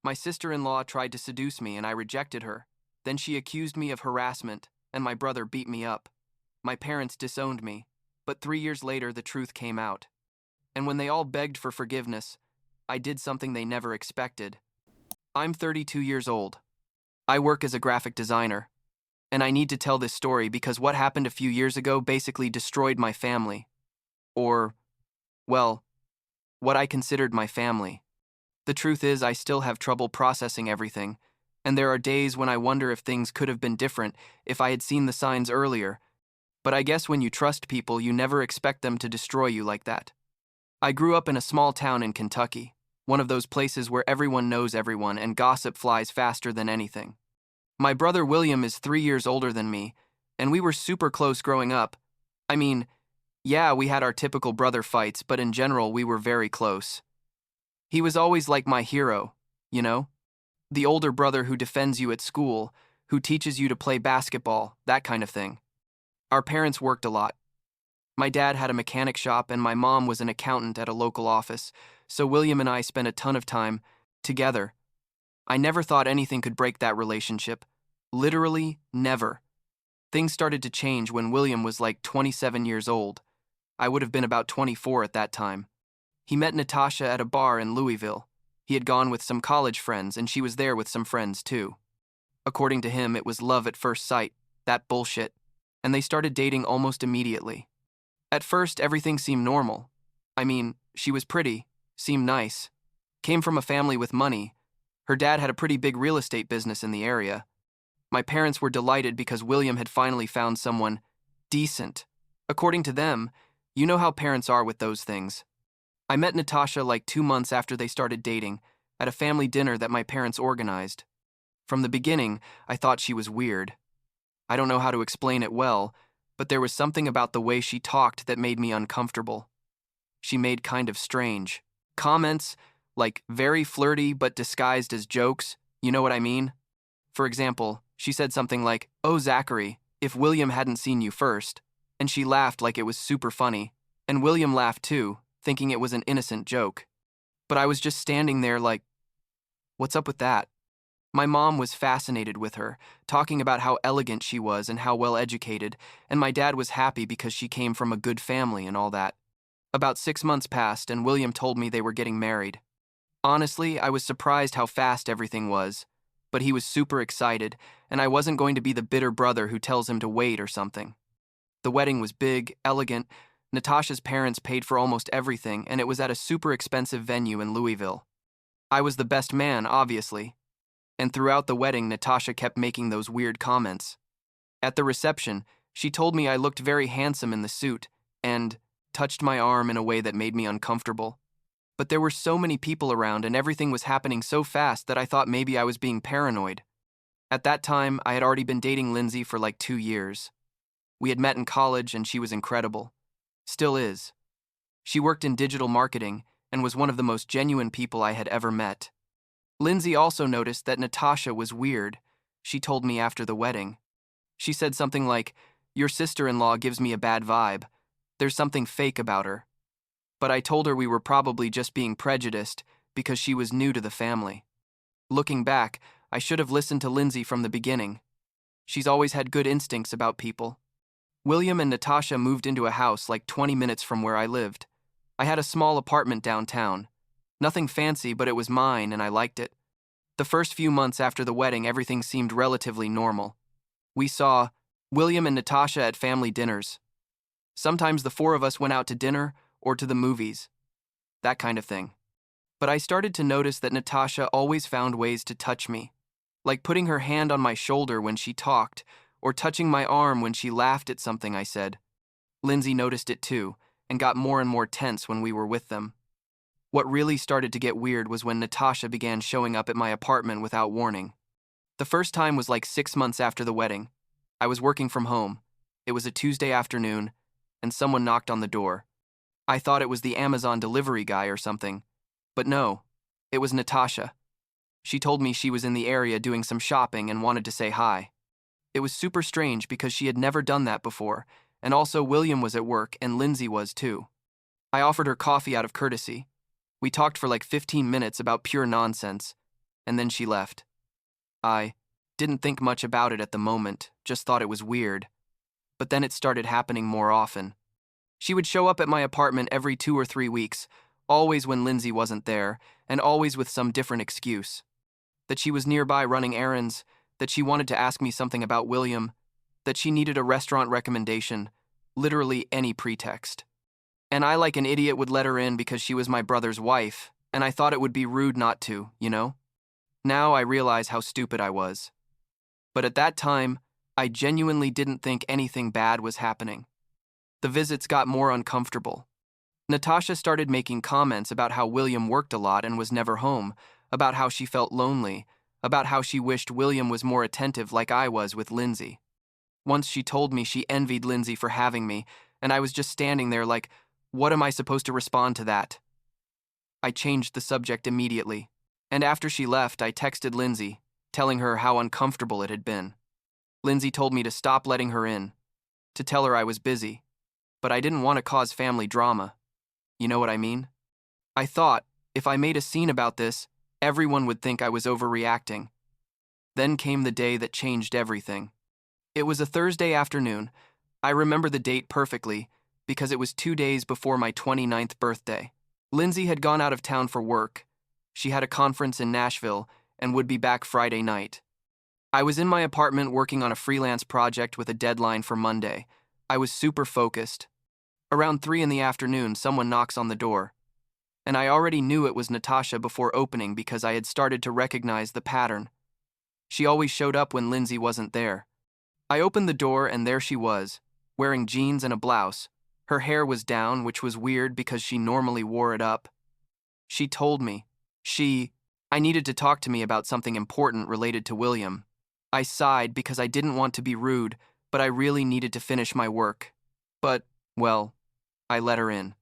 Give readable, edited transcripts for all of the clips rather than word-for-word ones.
My sister-in-law tried to seduce me and I rejected her. Then she accused me of harassment, and my brother beat me up. My parents disowned me, but 3 years later the truth came out. And when they all begged for forgiveness, I did something they never expected. I'm 32 years old. I work as a graphic designer. And I need to tell this story because what happened a few years ago basically destroyed my family. Or, well, what I considered my family. The truth is, I still have trouble processing everything, and there are days when I wonder if things could have been different if I had seen the signs earlier. But I guess when you trust people, you never expect them to destroy you like that. I grew up in a small town in Kentucky, one of those places where everyone knows everyone and gossip flies faster than anything. My brother William is 3 years older than me, and we were super close growing up. I mean, yeah, we had our typical brother fights, but in general, we were very close. He was always like my hero, you know? The older brother who defends you at school, who teaches you to play basketball, that kind of thing. Our parents worked a lot. My dad had a mechanic shop and my mom was an accountant at a local office, so William and I spent a ton of time together. I never thought anything could break that relationship. Literally, never. Things started to change when William was like 27 years old. I would have been about 24 at that time. He met Natasha at a bar in Louisville. He had gone with some college friends, and she was there with some friends too. According to him, it was love at first sight, that bullshit, and they started dating almost immediately. At first, everything seemed normal. I mean, she was pretty, seemed nice, came from a family with money. Her dad had a pretty big real estate business in the area. My parents were delighted because William had finally found someone decent. According to them, you know how parents are with those things. I met Natasha like 2 months after they started dating, at a family dinner that my parents organized. From the beginning, I thought she was weird. I don't know how to explain it well, but there was something about the way she talked that made me uncomfortable. She made kind of strange comments, like very flirty but disguised as jokes, you know what I mean? For example, she said something like, "Oh, Zachary, if William hadn't seen you first," and she laughed like it was super funny, and William laughed too, thinking it was an innocent joke. But I was just standing there like, what's up with that? My mom was fascinated with her, talking about how elegant she was and how well educated, and my dad was happy because she came from a good family and all that. About 6 months passed and William told me they were getting married. Honestly, I was surprised how fast everything was, but he was super excited, and I wasn't going to be the bitter brother who tells him to wait or something. The wedding was big, elegant. Natasha's parents paid for almost everything, and it was at a super expensive venue in Louisville. I was the best man, obviously. And throughout the wedding, Natasha kept making those weird comments. At the reception, she told me I looked very handsome in the suit, and touched my arm in a way that made me uncomfortable. But there were so many people around, and everything was happening so fast that I thought maybe I was being paranoid. At that time, I had already been dating Lindsay for like 2 years. We had met in college, and she was incredible. Still is. She worked in digital marketing and was one of the most genuine people I had ever met. Lindsay also noticed that Natasha was weird. She told me after the wedding. She said something like, "Your sister-in-law gives me a bad vibe. There's something fake about her." But I told her we were probably just being prejudiced because she was new to the family. Looking back, I should have listened to Lindsay from the beginning. She's always had good instincts about people. William and Natasha moved into a house like 20 minutes from where I lived. I had a small apartment downtown. Nothing fancy, but it was mine and I liked it. The first few months after the wedding, everything seemed relatively normal. We saw William and Natasha at family dinners. Sometimes the four of us went out to dinner or to the movies. That kind of thing. But I started to notice that Natasha always found ways to touch me, like putting her hand on my shoulder when she talked, or touching my arm when she laughed at something I said. Lindsay noticed it too, and got more and more tense when we were with them. What really started to get weird was when Natasha began showing up at my apartment without warning. The first time was like 6 months after the wedding. I was working from home. It was a Tuesday afternoon, and someone knocked on the door. I thought it was the Amazon delivery guy or something, but no, it was Natasha. She told me she was in the area doing some shopping and wanted to say hi. It was super strange because she had never done that before, and also William was at work and Lindsay was too. I offered her coffee out of courtesy. We talked for like 15 minutes about pure nonsense. and then she left. I didn't think much about it at the moment, just thought it was weird. But then it started happening more often. She would show up at my apartment every 2 or 3 weeks, always when Lindsay wasn't there, and always with some different excuse. That she was nearby running errands, that she wanted to ask me something about William, that she needed a restaurant recommendation, literally any pretext. And I, like an idiot, would let her in because she was my brother's wife, and I thought it would be rude not to, you know? Now I realize how stupid I was. But at that time, I genuinely didn't think anything bad was happening. The visits got more uncomfortable. Natasha started making comments about how William worked a lot and was never home, about how she felt lonely, about how she wished William was more attentive like I was with Lindsay. Once she told me she envied Lindsay for having me, and I was just standing there like, what am I supposed to respond to that? I changed the subject immediately, and after she left, I texted Lindsay, telling her how uncomfortable it had been. Lindsay told me to stop letting her in, to tell her I was busy, but I didn't want to cause family drama. You know what I mean? I thought, if I made a scene about this, everyone would think I was overreacting. Then came the day that changed everything. It was a Thursday afternoon. I remember the date perfectly because it was 2 days before my 29th birthday. Lindsay had gone out of town for work. She had a conference in Nashville and would be back Friday night. I was in my apartment working on a freelance project with a deadline for Monday. I was super focused. Around 3 in the afternoon, someone knocks on the door. And I already knew it was Natasha before opening because I had started to recognize the pattern. She always showed up when Lindsay wasn't there. I opened the door and there she was, wearing jeans and a blouse. Her hair was down, which was weird because she normally wore it up. She told me. I needed to talk to me about something important related to William. I sighed because I didn't want to be rude, but I really needed to finish my work. But, well, I let her in.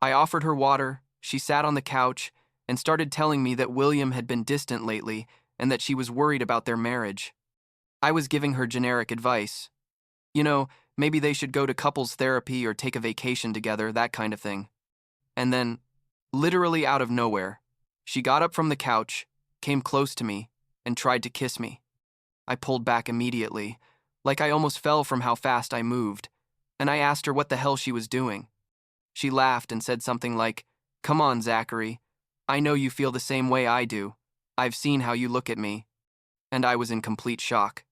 I offered her water, she sat on the couch, and started telling me that William had been distant lately and that she was worried about their marriage. I was giving her generic advice. You know, maybe they should go to couples therapy or take a vacation together, that kind of thing. And then, literally out of nowhere, she got up from the couch, came close to me, and tried to kiss me. I pulled back immediately, like I almost fell from how fast I moved, and I asked her what the hell she was doing. She laughed and said something like, "Come on, Zachary. I know you feel the same way I do. I've seen how you look at me." And I was in complete shock.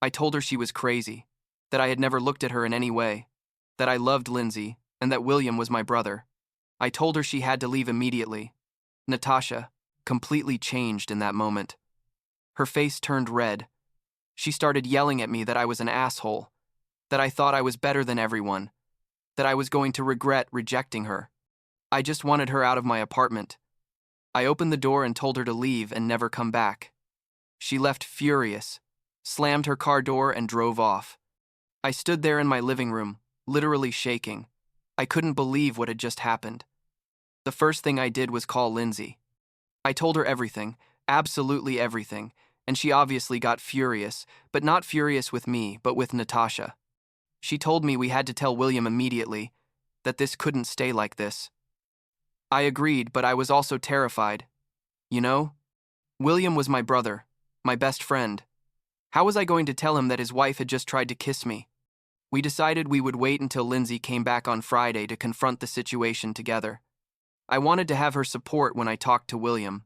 I told her she was crazy, that I had never looked at her in any way, that I loved Lindsay, and that William was my brother. I told her she had to leave immediately. Natasha, completely changed in that moment. Her face turned red. She started yelling at me that I was an asshole, that I thought I was better than everyone, that I was going to regret rejecting her. I just wanted her out of my apartment. I opened the door and told her to leave and never come back. She left furious, slammed her car door and drove off. I stood there in my living room, literally shaking. I couldn't believe what had just happened. The first thing I did was call Lindsay. I told her everything, absolutely everything, and she obviously got furious, but not furious with me, but with Natasha. She told me we had to tell William immediately, that this couldn't stay like this. I agreed, but I was also terrified. You know, William was my brother, my best friend. How was I going to tell him that his wife had just tried to kiss me? We decided we would wait until Lindsay came back on Friday to confront the situation together. I wanted to have her support when I talked to William,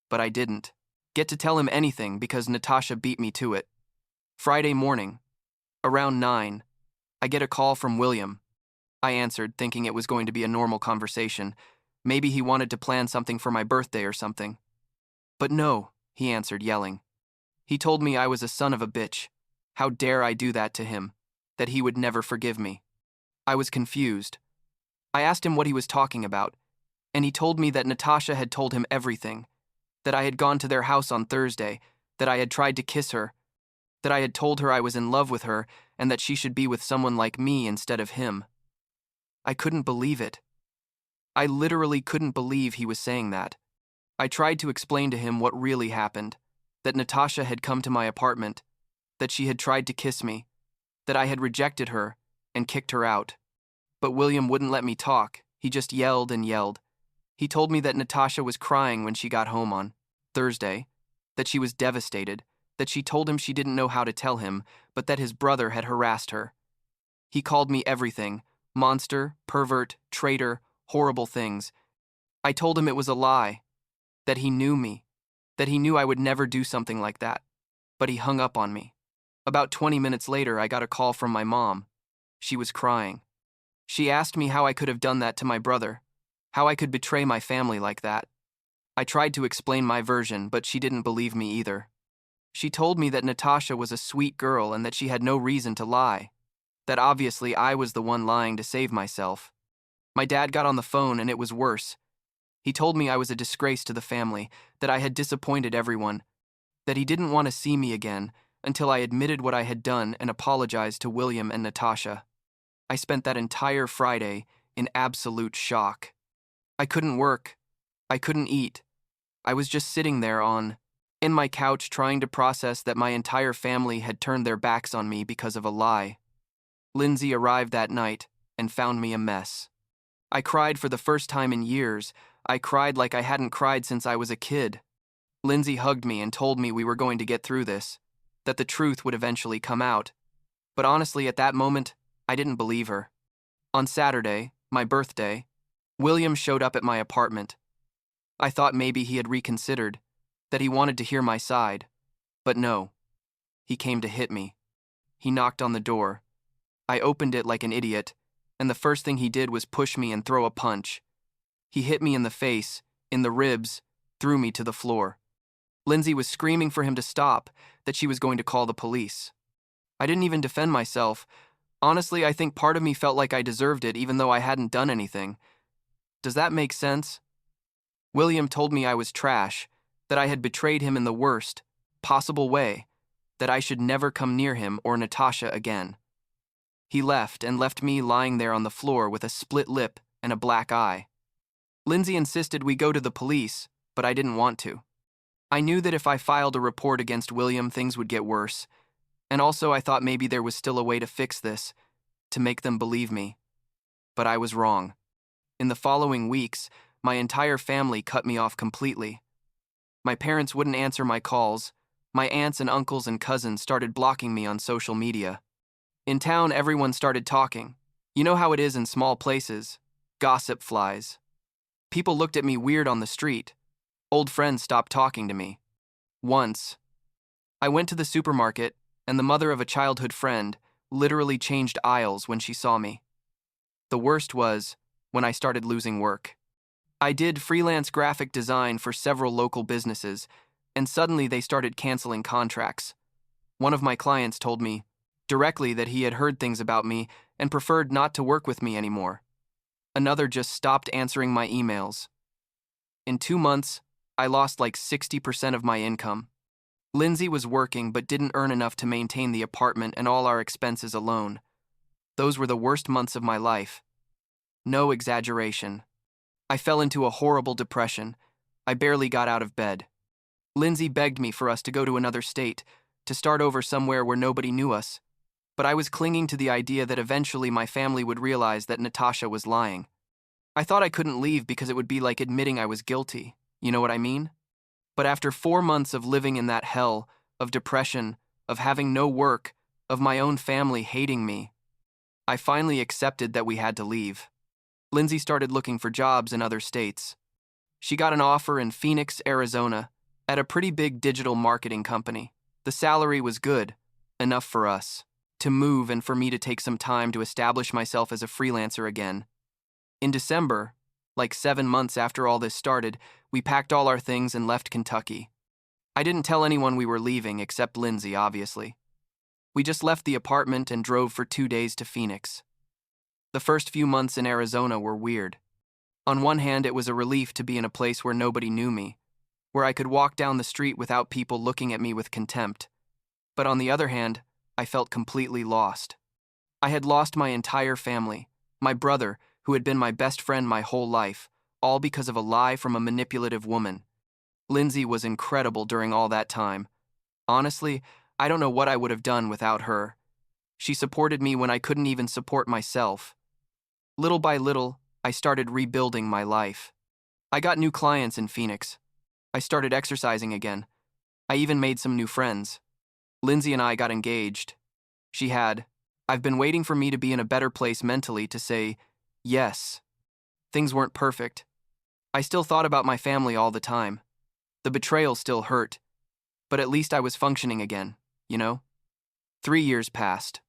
but I didn't get to tell him anything because Natasha beat me to it. Friday morning, around 9, I get a call from William. I answered, thinking it was going to be a normal conversation. Maybe he wanted to plan something for my birthday or something. But no, he answered, yelling. He told me I was a son of a bitch. How dare I do that to him? That he would never forgive me. I was confused. I asked him what he was talking about, and he told me that Natasha had told him everything, that I had gone to their house on Thursday, that I had tried to kiss her, that I had told her I was in love with her and that she should be with someone like me instead of him. I couldn't believe it. I literally couldn't believe he was saying that. I tried to explain to him what really happened, that Natasha had come to my apartment, that she had tried to kiss me, that I had rejected her and kicked her out. But William wouldn't let me talk. He just yelled and yelled. He told me that Natasha was crying when she got home on Thursday, that she was devastated, that she told him she didn't know how to tell him, but that his brother had harassed her. He called me everything: monster, pervert, traitor, horrible things. I told him it was a lie, that he knew me, that he knew I would never do something like that. But he hung up on me. About 20 minutes later, I got a call from my mom. She was crying. She asked me how I could have done that to my brother, how I could betray my family like that. I tried to explain my version, but she didn't believe me either. She told me that Natasha was a sweet girl and that she had no reason to lie, that obviously I was the one lying to save myself. My dad got on the phone and it was worse. He told me I was a disgrace to the family, that I had disappointed everyone, that he didn't want to see me again until I admitted what I had done and apologized to William and Natasha. I spent that entire Friday in absolute shock. I couldn't work. I couldn't eat. I was just sitting there in my couch trying to process that my entire family had turned their backs on me because of a lie. Lindsay arrived that night and found me a mess. I cried for the first time in years. I cried like I hadn't cried since I was a kid. Lindsay hugged me and told me we were going to get through this, that the truth would eventually come out. But honestly, at that moment, I didn't believe her. On Saturday, my birthday, William showed up at my apartment. I thought maybe he had reconsidered, that he wanted to hear my side. But no. He came to hit me. He knocked on the door. I opened it like an idiot, and the first thing he did was push me and throw a punch. He hit me in the face, in the ribs, threw me to the floor. Lindsay was screaming for him to stop, that she was going to call the police. I didn't even defend myself. Honestly, I think part of me felt like I deserved it even though I hadn't done anything. Does that make sense? William told me I was trash, that I had betrayed him in the worst possible way, that I should never come near him or Natasha again. He left and left me lying there on the floor with a split lip and a black eye. Lindsay insisted we go to the police, but I didn't want to. I knew that if I filed a report against William, things would get worse, and also I thought maybe there was still a way to fix this, to make them believe me. But I was wrong. In the following weeks, my entire family cut me off completely. My parents wouldn't answer my calls. My aunts and uncles and cousins started blocking me on social media. In town, everyone started talking. You know how it is in small places. Gossip flies. People looked at me weird on the street. Old friends stopped talking to me. Once, I went to the supermarket, and the mother of a childhood friend literally changed aisles when she saw me. The worst was when I started losing work. I did freelance graphic design for several local businesses, and suddenly they started canceling contracts. One of my clients told me directly that he had heard things about me and preferred not to work with me anymore. Another just stopped answering my emails. In 2 months, I lost like 60% of my income. Lindsay was working but didn't earn enough to maintain the apartment and all our expenses alone. Those were the worst months of my life. No exaggeration. I fell into a horrible depression. I barely got out of bed. Lindsay begged me for us to go to another state, to start over somewhere where nobody knew us. But I was clinging to the idea that eventually my family would realize that Natasha was lying. I thought I couldn't leave because it would be like admitting I was guilty. You know what I mean? But after 4 months of living in that hell, of depression, of having no work, of my own family hating me, I finally accepted that we had to leave. Lindsay started looking for jobs in other states. She got an offer in Phoenix, Arizona, at a pretty big digital marketing company. The salary was good, enough for us to move and for me to take some time to establish myself as a freelancer again. In December, like 7 months after all this started, we packed all our things and left Kentucky. I didn't tell anyone we were leaving, except Lindsay, obviously. We just left the apartment and drove for 2 days to Phoenix. The first few months in Arizona were weird. On one hand, it was a relief to be in a place where nobody knew me, where I could walk down the street without people looking at me with contempt. But on the other hand, I felt completely lost. I had lost my entire family, my brother, who had been my best friend my whole life, all because of a lie from a manipulative woman. Lindsay was incredible during all that time. Honestly, I don't know what I would have done without her. She supported me when I couldn't even support myself. Little by little, I started rebuilding my life. I got new clients in Phoenix. I started exercising again. I even made some new friends. Lindsay and I got engaged. She had. I've been waiting for me to be in a better place mentally to say yes. Things weren't perfect. I still thought about my family all the time. The betrayal still hurt. But at least I was functioning again, you know? 3 years passed.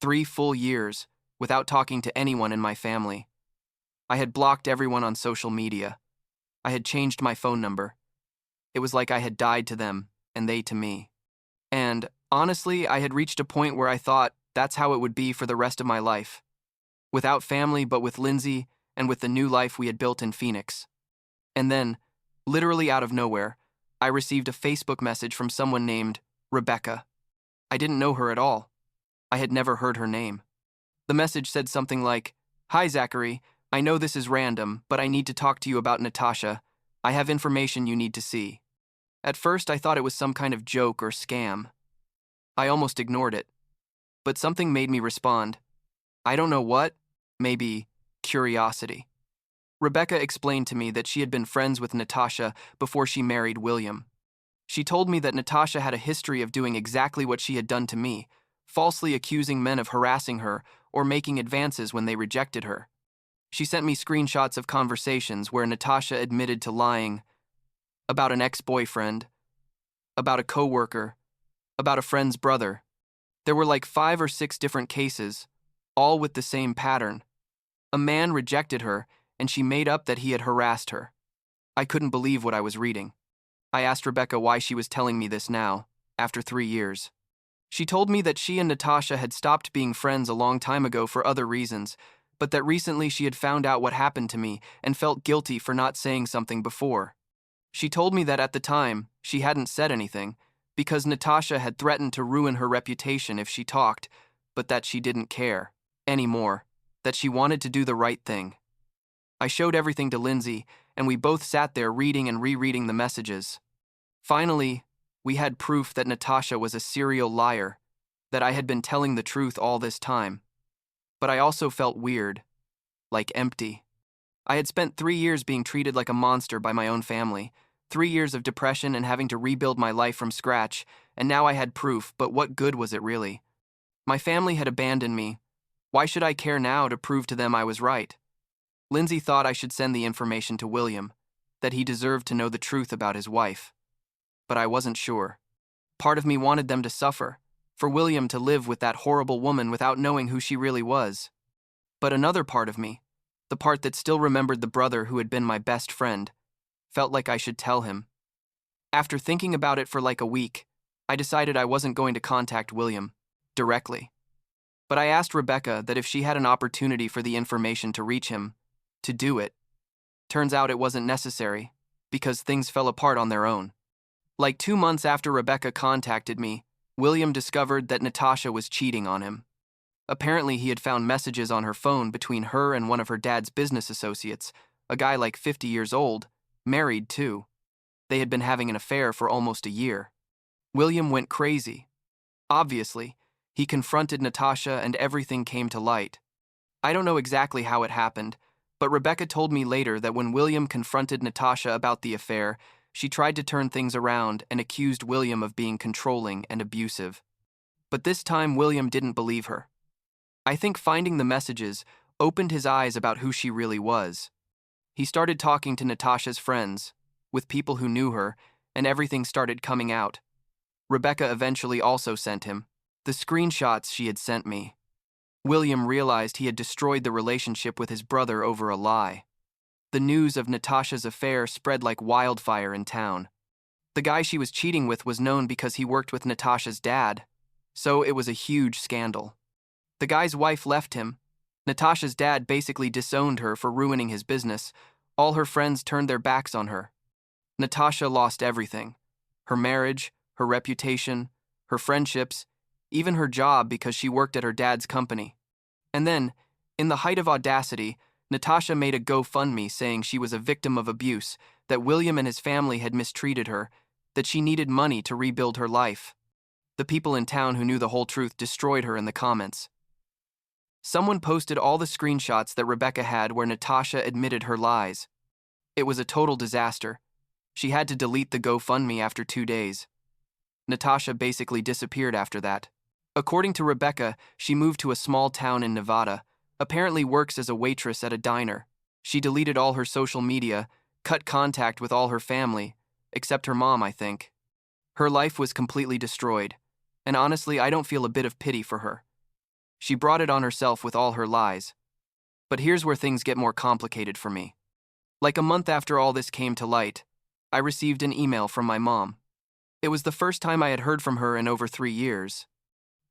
3 full years without talking to anyone in my family. I had blocked everyone on social media. I had changed my phone number. It was like I had died to them and they to me. And, honestly, I had reached a point where I thought that's how it would be for the rest of my life. Without family, but with Lindsay and with the new life we had built in Phoenix. And then, literally out of nowhere, I received a Facebook message from someone named Rebecca. I didn't know her at all. I had never heard her name. The message said something like, "Hi, Zachary. I know this is random, but I need to talk to you about Natasha. I have information you need to see." At first, I thought it was some kind of joke or scam. I almost ignored it. But something made me respond. I don't know what, maybe curiosity. Rebecca explained to me that she had been friends with Natasha before she married William. She told me that Natasha had a history of doing exactly what she had done to me, falsely accusing men of harassing her or making advances when they rejected her. She sent me screenshots of conversations where Natasha admitted to lying about an ex-boyfriend, about a coworker, about a friend's brother. There were like 5 or 6 different cases, all with the same pattern. A man rejected her, and she made up that he had harassed her. I couldn't believe what I was reading. I asked Rebecca why she was telling me this now, after 3 years. She told me that she and Natasha had stopped being friends a long time ago for other reasons, but that recently she had found out what happened to me and felt guilty for not saying something before. She told me that at the time, she hadn't said anything, because Natasha had threatened to ruin her reputation if she talked, but that she didn't care anymore, that she wanted to do the right thing. I showed everything to Lindsay, and we both sat there reading and rereading the messages. Finally, we had proof that Natasha was a serial liar, that I had been telling the truth all this time. But I also felt weird, like empty. I had spent 3 years being treated like a monster by my own family, 3 years of depression and having to rebuild my life from scratch, and now I had proof, but what good was it really? My family had abandoned me. Why should I care now to prove to them I was right? Lindsay thought I should send the information to William, that he deserved to know the truth about his wife. But I wasn't sure. Part of me wanted them to suffer, for William to live with that horrible woman without knowing who she really was. But another part of me, the part that still remembered the brother who had been my best friend, felt like I should tell him. After thinking about it for like a week, I decided I wasn't going to contact William directly. But I asked Rebecca that if she had an opportunity for the information to reach him, to do it. Turns out it wasn't necessary, because things fell apart on their own. Like 2 months after Rebecca contacted me, William discovered that Natasha was cheating on him. Apparently, he had found messages on her phone between her and one of her dad's business associates, a guy like 50 years old, married too. They had been having an affair for almost a year. William went crazy. Obviously, he confronted Natasha and everything came to light. I don't know exactly how it happened, but Rebecca told me later that when William confronted Natasha about the affair, she tried to turn things around and accused William of being controlling and abusive. But this time, William didn't believe her. I think finding the messages opened his eyes about who she really was. He started talking to Natasha's friends, with people who knew her, and everything started coming out. Rebecca eventually also sent him the screenshots she had sent me. William realized he had destroyed the relationship with his brother over a lie. The news of Natasha's affair spread like wildfire in town. The guy she was cheating with was known because he worked with Natasha's dad, so it was a huge scandal. The guy's wife left him. Natasha's dad basically disowned her for ruining his business. All her friends turned their backs on her. Natasha lost everything. Her marriage, her reputation, her friendships, even her job because she worked at her dad's company. And then, in the height of audacity, Natasha made a GoFundMe saying she was a victim of abuse, that William and his family had mistreated her, that she needed money to rebuild her life. The people in town who knew the whole truth destroyed her in the comments. Someone posted all the screenshots that Rebecca had where Natasha admitted her lies. It was a total disaster. She had to delete the GoFundMe after 2 days. Natasha basically disappeared after that. According to Rebecca, she moved to a small town in Nevada, apparently works as a waitress at a diner. She deleted all her social media, cut contact with all her family, except her mom, I think. Her life was completely destroyed, and honestly, I don't feel a bit of pity for her. She brought it on herself with all her lies. But here's where things get more complicated for me. Like a month after all this came to light, I received an email from my mom. It was the first time I had heard from her in over 3 years.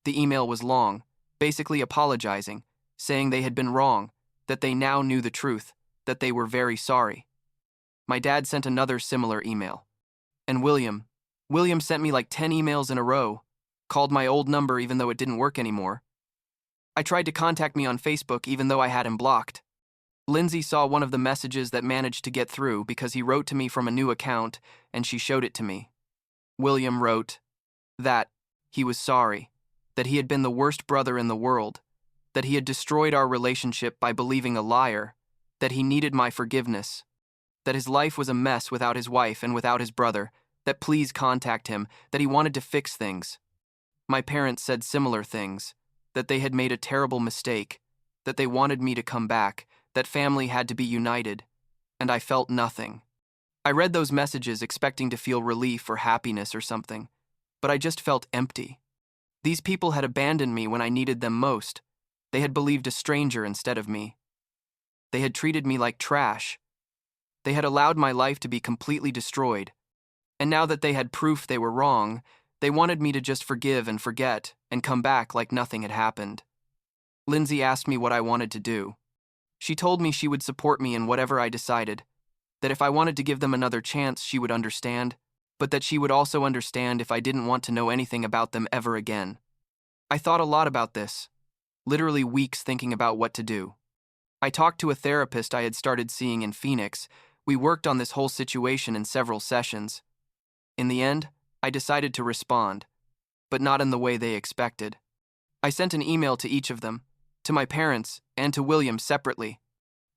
The email was long, basically apologizing, saying they had been wrong, that they now knew the truth, that they were very sorry. My dad sent another similar email. And William sent me like 10 emails in a row, called my old number even though it didn't work anymore. I tried to contact me on Facebook even though I had him blocked. Lindsay saw one of the messages that managed to get through because he wrote to me from a new account and she showed it to me. William wrote that he was sorry, that he had been the worst brother in the world, that he had destroyed our relationship by believing a liar, that he needed my forgiveness, that his life was a mess without his wife and without his brother, that please contact him, that he wanted to fix things. My parents said similar things, that they had made a terrible mistake, that they wanted me to come back, that family had to be united, and I felt nothing. I read those messages expecting to feel relief or happiness or something, but I just felt empty. These people had abandoned me when I needed them most. They had believed a stranger instead of me. They had treated me like trash. They had allowed my life to be completely destroyed. And now that they had proof they were wrong, they wanted me to just forgive and forget and come back like nothing had happened. Lindsay asked me what I wanted to do. She told me she would support me in whatever I decided, that if I wanted to give them another chance, she would understand, but that she would also understand if I didn't want to know anything about them ever again. I thought a lot about this, literally weeks thinking about what to do. I talked to a therapist I had started seeing in Phoenix. We worked on this whole situation in several sessions. In the end, I decided to respond, but not in the way they expected. I sent an email to each of them, to my parents, and to William separately.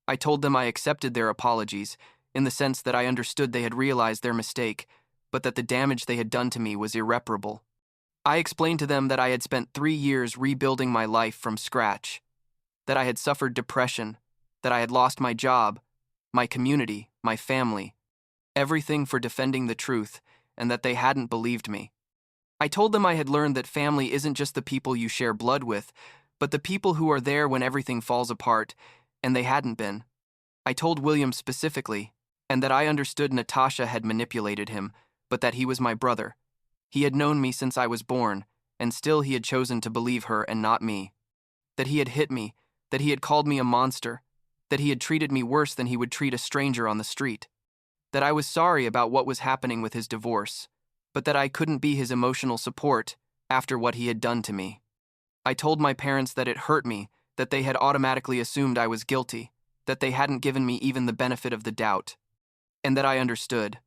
I told them I accepted their apologies, in the sense that I understood they had realized their mistake, but that the damage they had done to me was irreparable. I explained to them that I had spent 3 years rebuilding my life from scratch, that I had suffered depression, that I had lost my job, my community, my family, everything for defending the truth, and that they hadn't believed me. I told them I had learned that family isn't just the people you share blood with, but the people who are there when everything falls apart, and they hadn't been. I told William specifically, and that I understood Natasha had manipulated him, but that he was my brother. He had known me since I was born, and still he had chosen to believe her and not me. That he had hit me, that he had called me a monster, that he had treated me worse than he would treat a stranger on the street. That I was sorry about what was happening with his divorce, but that I couldn't be his emotional support after what he had done to me. I told my parents that it hurt me, that they had automatically assumed I was guilty, that they hadn't given me even the benefit of the doubt, and that I understood.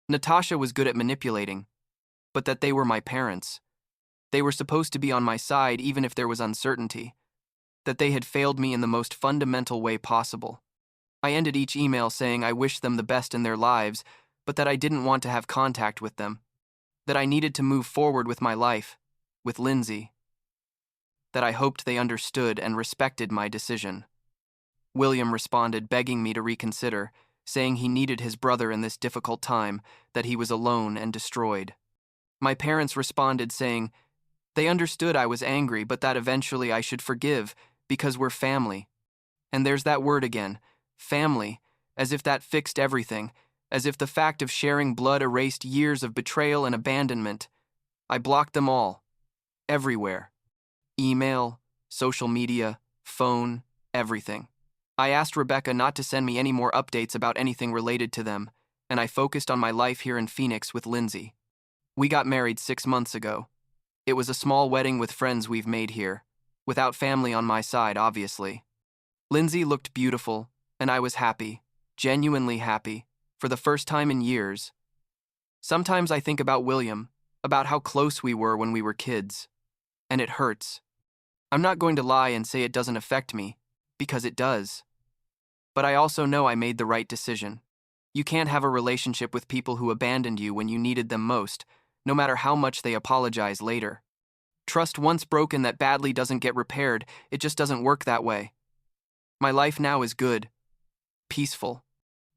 Natasha was good at manipulating, but that they were my parents. They were supposed to be on my side even if there was uncertainty, that they had failed me in the most fundamental way possible. I ended each email saying I wished them the best in their lives, but that I didn't want to have contact with them, that I needed to move forward with my life, with Lindsay, that I hoped they understood and respected my decision. William responded, begging me to reconsider, saying he needed his brother in this difficult time, that he was alone and destroyed. My parents responded saying they understood I was angry, but that eventually I should forgive because we're family. And there's that word again, family, as if that fixed everything, as if the fact of sharing blood erased years of betrayal and abandonment. I blocked them all, everywhere. Email, social media, phone, everything. I asked Rebecca not to send me any more updates about anything related to them, and I focused on my life here in Phoenix with Lindsay. We got married 6 months ago. It was a small wedding with friends we've made here, without family on my side, obviously. Lindsay looked beautiful, and I was happy, genuinely happy, for the first time in years. Sometimes I think about William, about how close we were when we were kids, and it hurts. I'm not going to lie and say it doesn't affect me, because it does. But I also know I made the right decision. You can't have a relationship with people who abandoned you when you needed them most, no matter how much they apologize later. Trust once broken that badly doesn't get repaired, it just doesn't work that way. My life now is good, peaceful.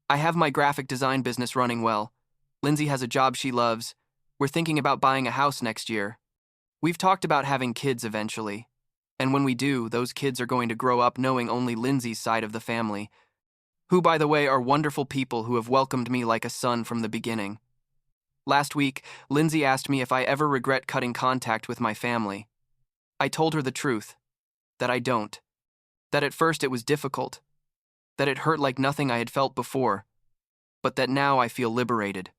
I have my graphic design business running well. Lindsay has a job she loves. We're thinking about buying a house next year. We've talked about having kids eventually. And when we do, those kids are going to grow up knowing only Lindsay's side of the family, who, by the way, are wonderful people who have welcomed me like a son from the beginning. Last week, Lindsay asked me if I ever regret cutting contact with my family. I told her the truth, that I don't. That at first it was difficult, that it hurt like nothing I had felt before, but that now I feel liberated.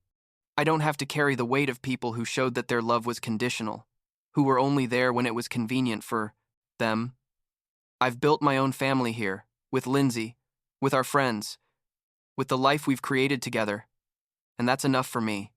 I don't have to carry the weight of people who showed that their love was conditional, who were only there when it was convenient for them. I've built my own family here, with Lindsay, with our friends, with the life we've created together, and that's enough for me.